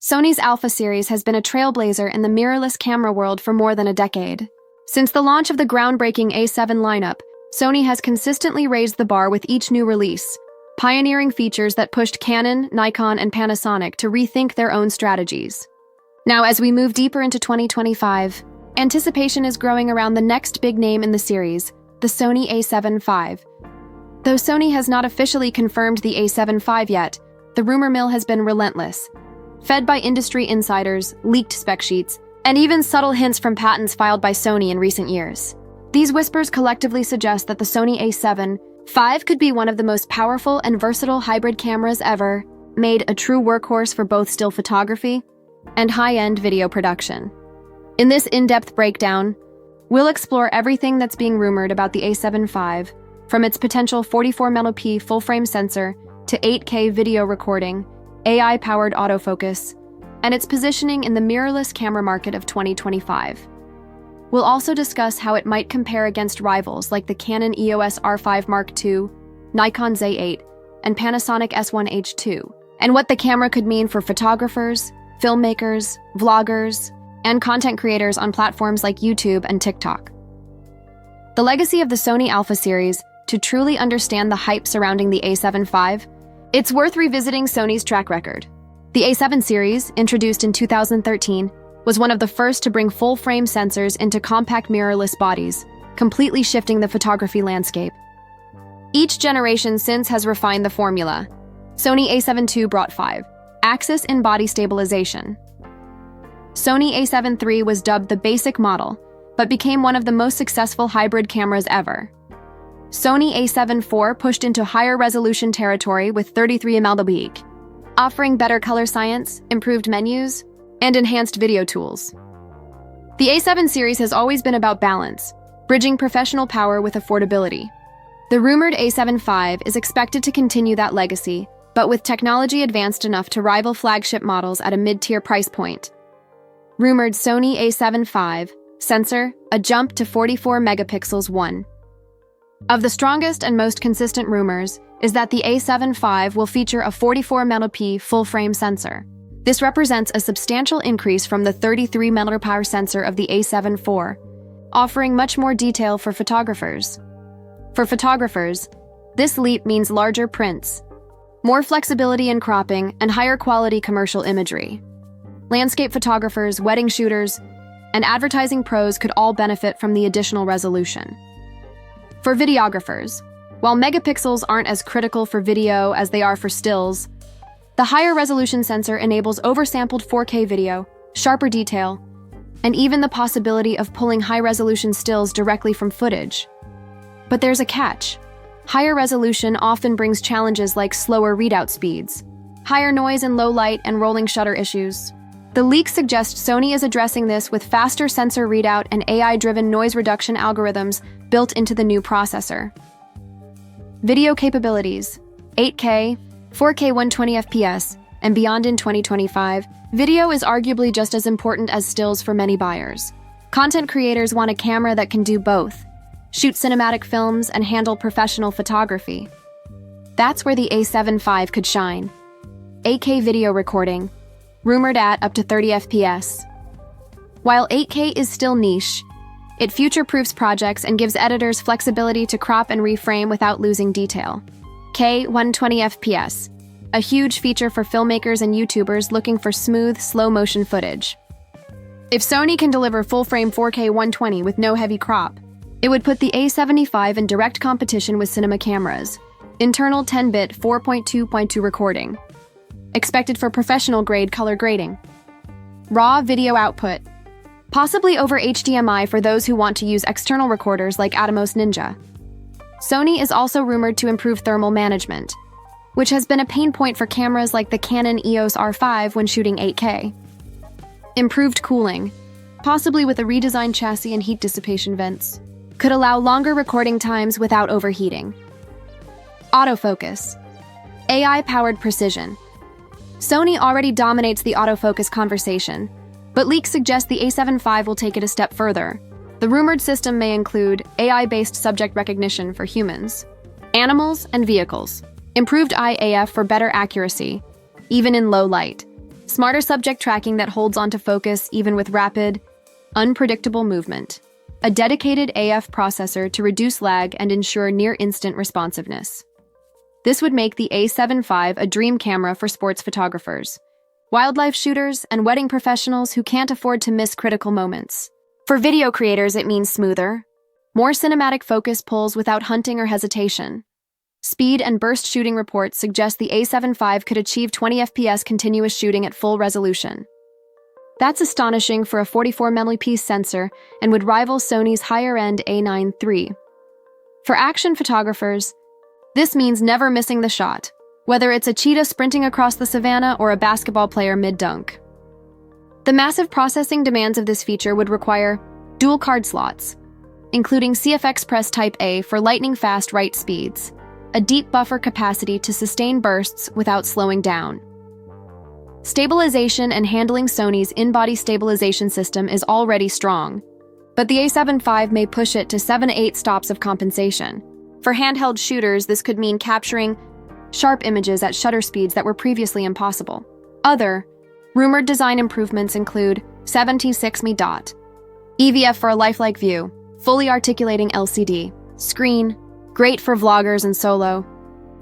Sony's Alpha series has been a trailblazer in the mirrorless camera world for more than a decade. Since the launch of the groundbreaking A7 lineup, Sony has consistently raised the bar with each new release, pioneering features that pushed Canon, Nikon, and Panasonic to rethink their own strategies. Now, as we move deeper into 2025, anticipation is growing around the next big name in the series, the Sony A7 V. Though Sony has not officially confirmed the A7 V yet, the rumor mill has been relentless, fed by industry insiders, leaked spec sheets, and even subtle hints from patents filed by Sony in recent years. These whispers collectively suggest that the Sony A7 V could be one of the most powerful and versatile hybrid cameras ever, made a true workhorse for both still photography and high-end video production. In this in-depth breakdown, we'll explore everything that's being rumored about the A7 V, from its potential 44MP full-frame sensor to 8K video recording, AI-powered autofocus, and its positioning in the mirrorless camera market of 2025. We'll also discuss how it might compare against rivals like the Canon EOS R5 Mark II, Nikon Z8, and Panasonic S1H2, and what the camera could mean for photographers, filmmakers, vloggers, and content creators on platforms like YouTube and TikTok. The legacy of the Sony Alpha series. To truly understand the hype surrounding the A7 V, it's worth revisiting Sony's track record. The A7 series, introduced in 2013, was one of the first to bring full-frame sensors into compact mirrorless bodies, completely shifting the photography landscape. Each generation since has refined the formula. Sony A7 II brought 5-axis in-body stabilization. Sony A7 III was dubbed the basic model, but became one of the most successful hybrid cameras ever. Sony A7 IV pushed into higher resolution territory with 33mm, offering better color science, improved menus, and enhanced video tools. The A7 series has always been about balance, bridging professional power with affordability. The rumored A7 V is expected to continue that legacy, but with technology advanced enough to rival flagship models at a mid-tier price point. Rumored Sony A7 V, sensor, a jump to 44 megapixels 1. Of the strongest and most consistent rumors is that the A7 V will feature a 44MP full-frame sensor. This represents a substantial increase from the 33mm sensor of the A7 IV, offering much more detail for photographers. For photographers, this leap means larger prints, more flexibility in cropping, and higher quality commercial imagery. Landscape photographers, wedding shooters, and advertising pros could all benefit from the additional resolution. For videographers, while megapixels aren't as critical for video as they are for stills, the higher resolution sensor enables oversampled 4K video, sharper detail, and even the possibility of pulling high-resolution stills directly from footage. But there's a catch. Higher resolution often brings challenges like slower readout speeds, higher noise in low light, and rolling shutter issues. The leaks suggest Sony is addressing this with faster sensor readout and AI-driven noise reduction algorithms built into the new processor. Video capabilities: 8K, 4K 120fps, and beyond in 2025, video is arguably just as important as stills for many buyers. Content creators want a camera that can do both, shoot cinematic films and handle professional photography. That's where the A7 V could shine. 8K video recording, rumored at up to 30 FPS. While 8K is still niche, it future-proofs projects and gives editors flexibility to crop and reframe without losing detail. K 120 FPS, a huge feature for filmmakers and YouTubers looking for smooth, slow-motion footage. If Sony can deliver full-frame 4K 120 with no heavy crop, it would put the A7 V in direct competition with cinema cameras. Internal 10-bit 4.2.2 recording, expected for professional-grade color grading. Raw video output, possibly over HDMI for those who want to use external recorders like Atomos Ninja. Sony is also rumored to improve thermal management, which has been a pain point for cameras like the Canon EOS R5 when shooting 8K. Improved cooling, possibly with a redesigned chassis and heat dissipation vents, could allow longer recording times without overheating. Autofocus, AI-powered precision. Sony already dominates the autofocus conversation, but leaks suggest the A7 V will take it a step further. The rumored system may include AI-based subject recognition for humans, animals, and vehicles, improved eye AF for better accuracy, even in low light. smarter subject tracking that holds onto focus even with rapid, unpredictable movement, a dedicated AF processor to reduce lag and ensure near-instant responsiveness. This would make the A7 V a dream camera for sports photographers, wildlife shooters, and wedding professionals who can't afford to miss critical moments. For video creators, it means smoother, more cinematic focus pulls without hunting or hesitation. Speed and burst shooting reports suggest the A7 V could achieve 20 FPS continuous shooting at full resolution. That's astonishing for a 44-megapixel sensor and would rival Sony's higher-end A9 III. For action photographers, this means never missing the shot, whether it's a cheetah sprinting across the savannah or a basketball player mid-dunk. The massive processing demands of this feature would require dual card slots, including CFX Press Type A for lightning-fast write speeds, a deep buffer capacity to sustain bursts without slowing down. Stabilization and handling. Sony's in-body stabilization system is already strong, but the A7 V may push it to 7 to 8 stops of compensation. For handheld shooters, this could mean capturing sharp images at shutter speeds that were previously impossible. Other rumored design improvements include 76mm dot, EVF for a lifelike view, fully articulating LCD screen, great for vloggers and solo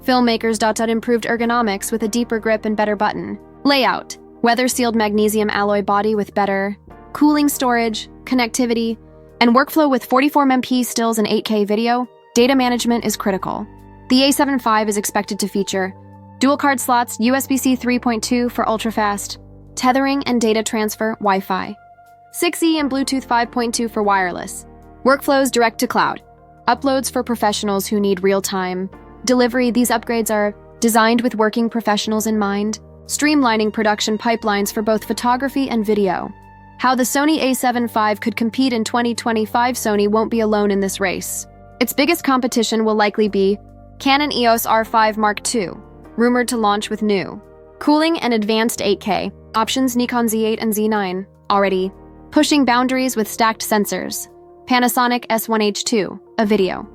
filmmakers. Improved ergonomics with a deeper grip and better button layout, weather-sealed magnesium alloy body with better cooling storage, connectivity, and workflow with 44mm stills and 8K video. Data management is critical. The A7 V is expected to feature dual card slots, USB-C 3.2 for ultra-fast tethering and data transfer, Wi-Fi 6E and Bluetooth 5.2 for wireless, workflows direct to cloud, uploads for professionals who need real-time delivery. These upgrades are designed with working professionals in mind, streamlining production pipelines for both photography and video. How the Sony A7 V could compete in 2025. Sony won't be alone in this race. Its biggest competition will likely be Canon EOS R5 Mark II, rumored to launch with new cooling and advanced 8K options. Nikon Z8 and Z9, already pushing boundaries with stacked sensors. Panasonic S1H2, a video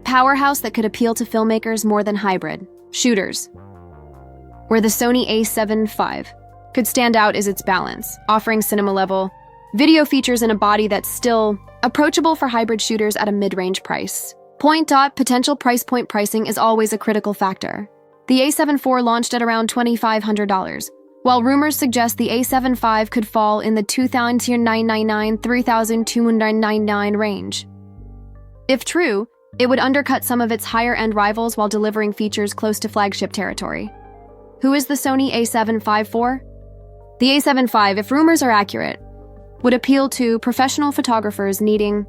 powerhouse that could appeal to filmmakers more than hybrid shooters. Where the Sony A7 V could stand out is its balance, offering cinema-level video features in a body that's still approachable for hybrid shooters at a mid-range price. Potential price point. Pricing is always a critical factor. The A7 IV launched at around $2,500, while rumors suggest the A7 V could fall in the $2,999–$3,299 range. If true, it would undercut some of its higher-end rivals while delivering features close to flagship territory. Who is the Sony A7 V for? The A7 V, if rumors are accurate, would appeal to professional photographers needing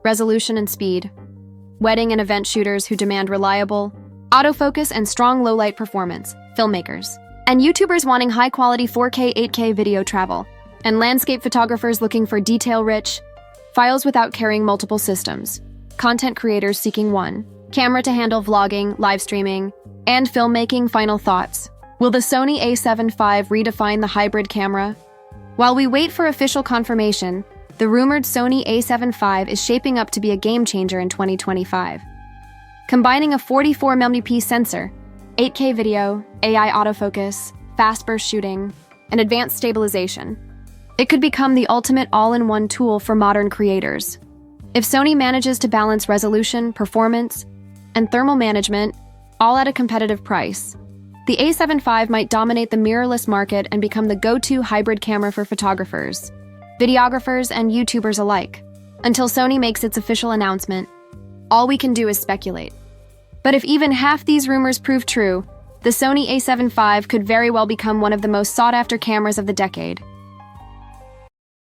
resolution and speed, wedding and event shooters who demand reliable autofocus and strong low-light performance, filmmakers, and YouTubers wanting high-quality 4K, 8K video travel, and landscape photographers looking for detail-rich files without carrying multiple systems, content creators seeking one camera to handle vlogging, live streaming, and filmmaking. Final thoughts. Will the Sony A7 V redefine the hybrid camera? While we wait for official confirmation, the rumored Sony A7 V is shaping up to be a game-changer in 2025. Combining a 44mm sensor, 8K video, AI autofocus, fast burst shooting, and advanced stabilization, it could become the ultimate all-in-one tool for modern creators. If Sony manages to balance resolution, performance, and thermal management, all at a competitive price, the A7 V might dominate the mirrorless market and become the go-to hybrid camera for photographers, videographers, and YouTubers alike. Until Sony makes its official announcement, all we can do is speculate. But if even half these rumors prove true, the Sony A7 V could very well become one of the most sought-after cameras of the decade.